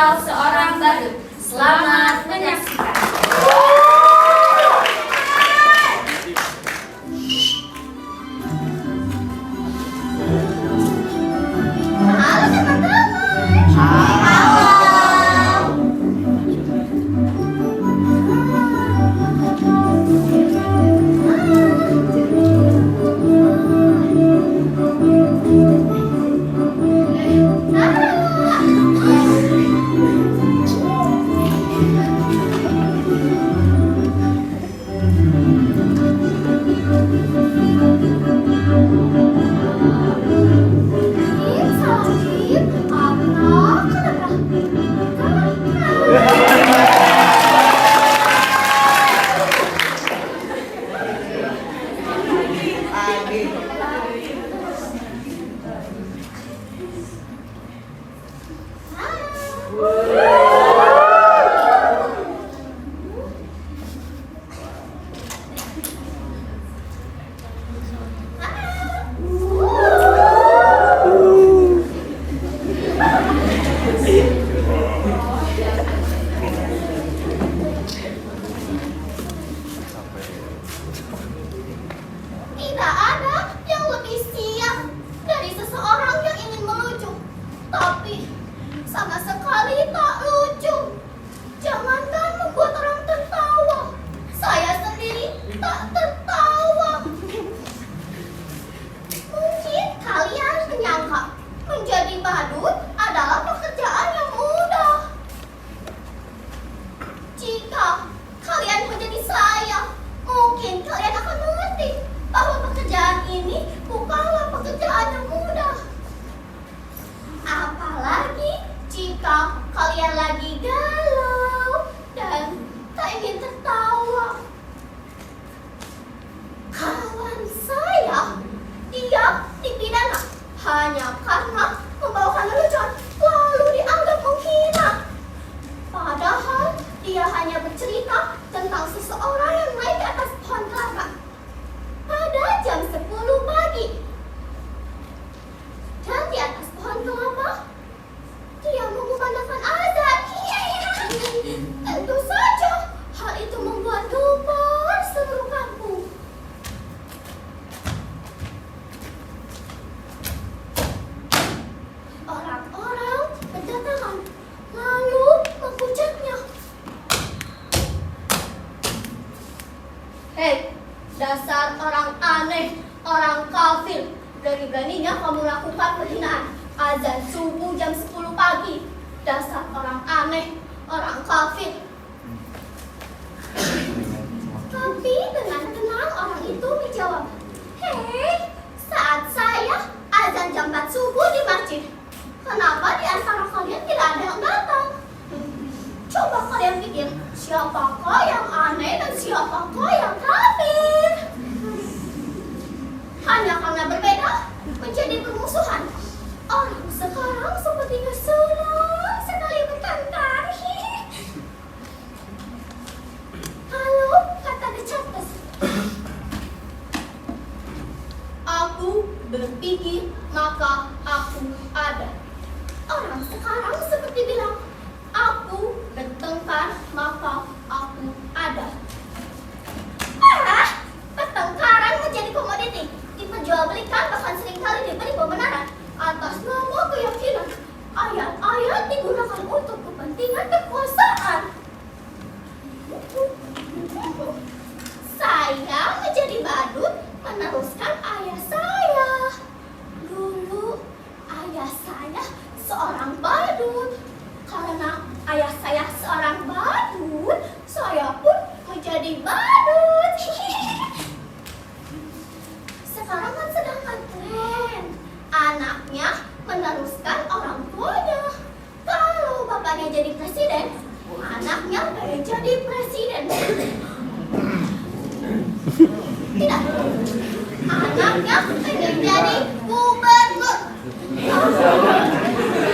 spesial seorang badut. Selamat menyaksikan. Halo teman-teman. Tidak ada yang lebih siap dari seseorang yang ingin melucu, tapi sama sekali tak lucu. Jangankan membuat orang tertawa, saya sendiri tak tertawa. Mungkin kalian menyangka menjadi badut adalah pekerjaan yang mudah. Jika kalian menjadi saya, mungkin kalian akan mengerti bahwa pekerjaan ini bukanlah pekerjaan yang mudah. Apalagi jika kalian lagi galau dan tak ingin tertawa. Kawan saya, dia dipidana hanya karena membawakan lelucon lalu dianggap menghina. Padahal dia hanya bercerita tentang seseorang yang naik ke atas pohon kelapa pada jam 10 pagi. Dan di atas pohon kelapa, dia mengumandangkan azan. Tentu saja, hal itu membuat gempar seluruh kampung. Orang-orang berdatangan, lalu menghujatnya. Hei, dasar orang aneh, orang kafir. Berani-beraninya kamu lakukan penghinaan azan subuh jam 10 pagi. Dasar orang aneh, orang kafir. Tapi dengan tenang orang itu menjawab, hei, saat saya azan jam 4 subuh di masjid, kenapa di antara kalian tidak ada yang datang? Coba kalian pikir, siapakah yang aneh dan siapakah yang kafir? Hanya karena berbeda menjadi permusuhan. Orang sekarang sepertinya senang sekali bertengkar. Halo, kata The Chatters. Aku berpikir maka aku ada. Orang sekarang seperti bilang, aku bertengkar maka aku ada. Pertengkaran menjadi komoditi, diperjualbelikan bahkan seringkali diberi pembenaran atas nama keyakinan. Ayat-ayat digunakan untuk kepentingan kekuasaan. Saya menjadi badut meneruskan ayah saya. Dulu ayah saya seorang badut. Karena ayah saya seorang badut, saya pun menjadi badut. Sekarang kan sedang tren, anaknya meneruskan orang tuanya. Kalau bapaknya jadi presiden, anaknya pengen jadi presiden. Tidak, anaknya pengen jadi gubernur.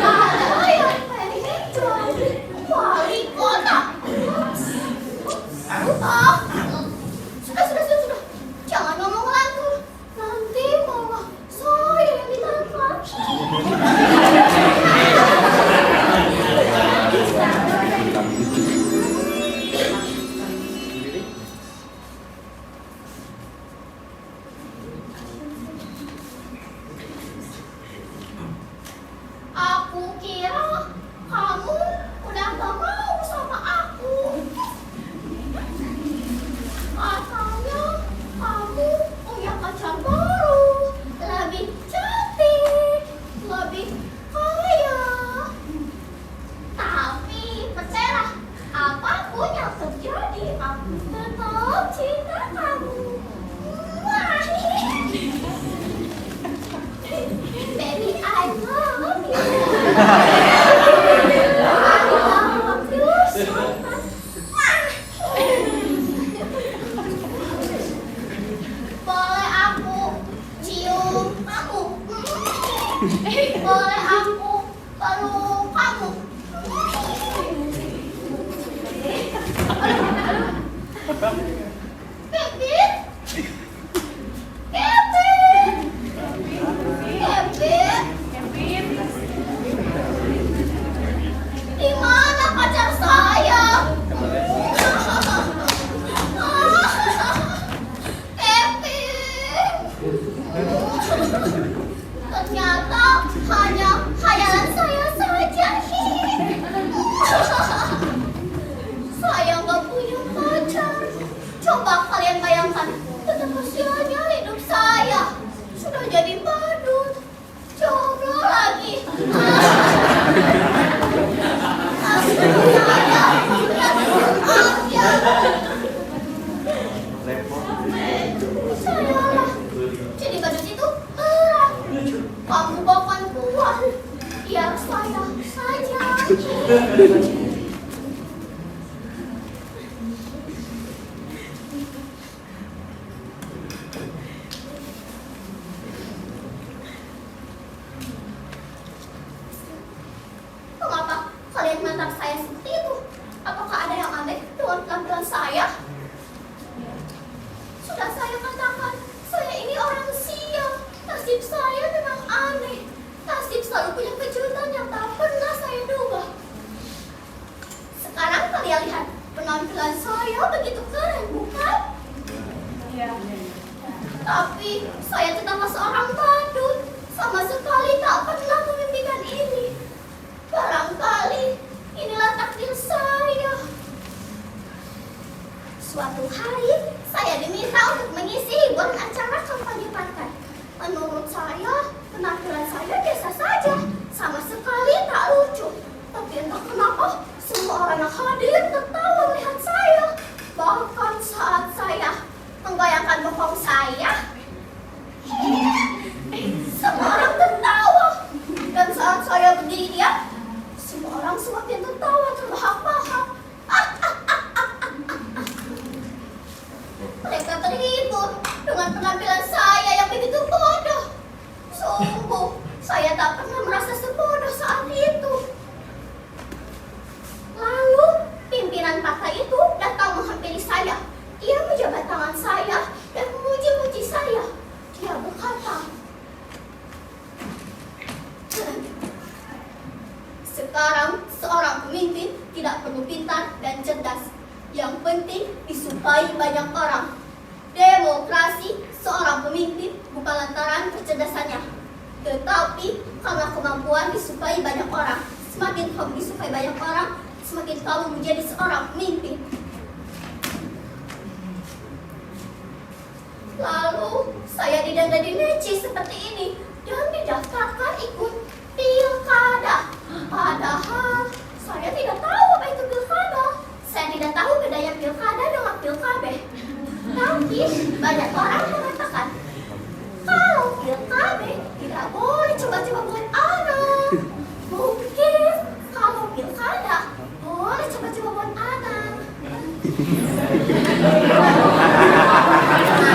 Ada yang pengen jadi wali kota. Sudah. Jangan ngomong lantur. Nanti malah saya yang ditangkap. Boleh aku cium kamu? Boleh aku peluk kamu? Kevin? Di mana pacar saya? Ternyata hanya khayalan saya saja. Saya nggak punya pacar. Coba kalian bayangkan betapa sialnya hidup saya. Sudah jadi badut, jomblo lagi. Jadi badut itu berat. Kamu bahkan kuat. Biar saya saja. Mengapa kalian menatap saya seperti itu? Apakah ada yang aneh dengan penampilan saya? Sudah saya katakan, saya ini orang sial. Nasib saya memang aneh. Nasib selalu punya kejutan yang tak pernah saya duga. Sekarang kalian lihat, penampilan saya begitu keren, bukan? Tapi saya tetap seorang badut. Sama sekali tak pernah memimpikan ini. Barangkali inilah takdir saya. Suatu hari, saya diminta untuk mengisi hiburan acara kampanye partai. Menurut saya, penampilan saya biasa saja, sama sekali tak lucu. Tapi entah kenapa, semua orang yang hadir tertawa melihat saya. Bahkan saat saya membayangkan bokong saya, semua orang tertawa. Dan saat saya berdiri diam, semua orang semakin tertawa terbahak-bahak. Mereka terhibur dengan penampilan saya yang begitu bodoh. Sungguh, saya tak pernah merasa sebodoh saat itu. Lalu, pimpinan partai itu datang menghampiri saya. Ia menjabat tangan saya dan memuji-muji saya. Dia berkata, sekarang seorang pemimpin tidak perlu pintar dan cerdas. Yang penting disukai banyak orang. Demokrasi seorang pemimpin bukan lantaran kecerdasannya, tetapi karena kemampuan disukai banyak orang. Semakin kamu disukai banyak orang, semakin kamu menjadi seorang pemimpin. Lalu saya didandani neci seperti ini dan didaftarkan ikut pilkada. Padahal saya tidak tahu apa itu pilkada. Saya tidak tahu bedanya pilkada dengan pilkada. Tapi banyak orang mengatakan kalau pilkada tidak boleh coba-coba buat anak. Mungkin kalau pilkada boleh coba-coba buat anak.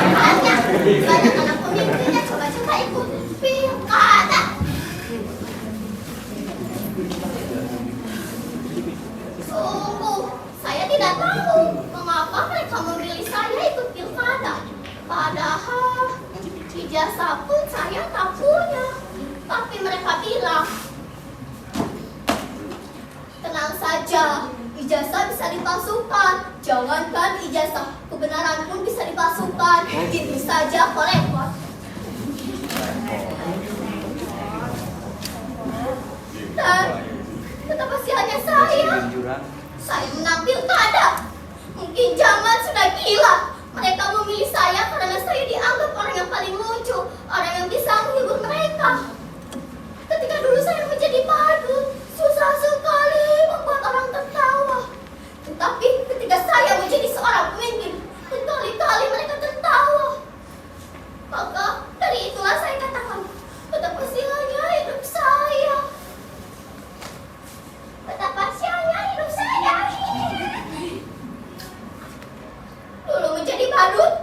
Makanya banyak anak pemimpinnya coba-coba ikut pilkada. Sungguh, saya tidak tahu mengapa mereka memilih saya ikut pilkada. Padahal ijazah pun saya tak punya. Tapi mereka bilang, tenang saja, ijazah bisa dipalsukan. Jangankan ijazah, kebenaran pun bisa dipalsukan. Itu saja kolektor. Dan betapa sialnya saya menang pilkada. Mungkin zaman sudah gila. Mereka memilih saya karena saya dianggap orang yang paling lucu, orang yang bisa menghibur mereka. Ketika dulu saya menjadi badut, susah sekali membuat orang tertawa. Tetapi ketika saya menjadi seorang pemimpin, berkali-kali mereka tertawa. Maka dari itulah saya katakan, betapa sialnya hidup saya. Aduh,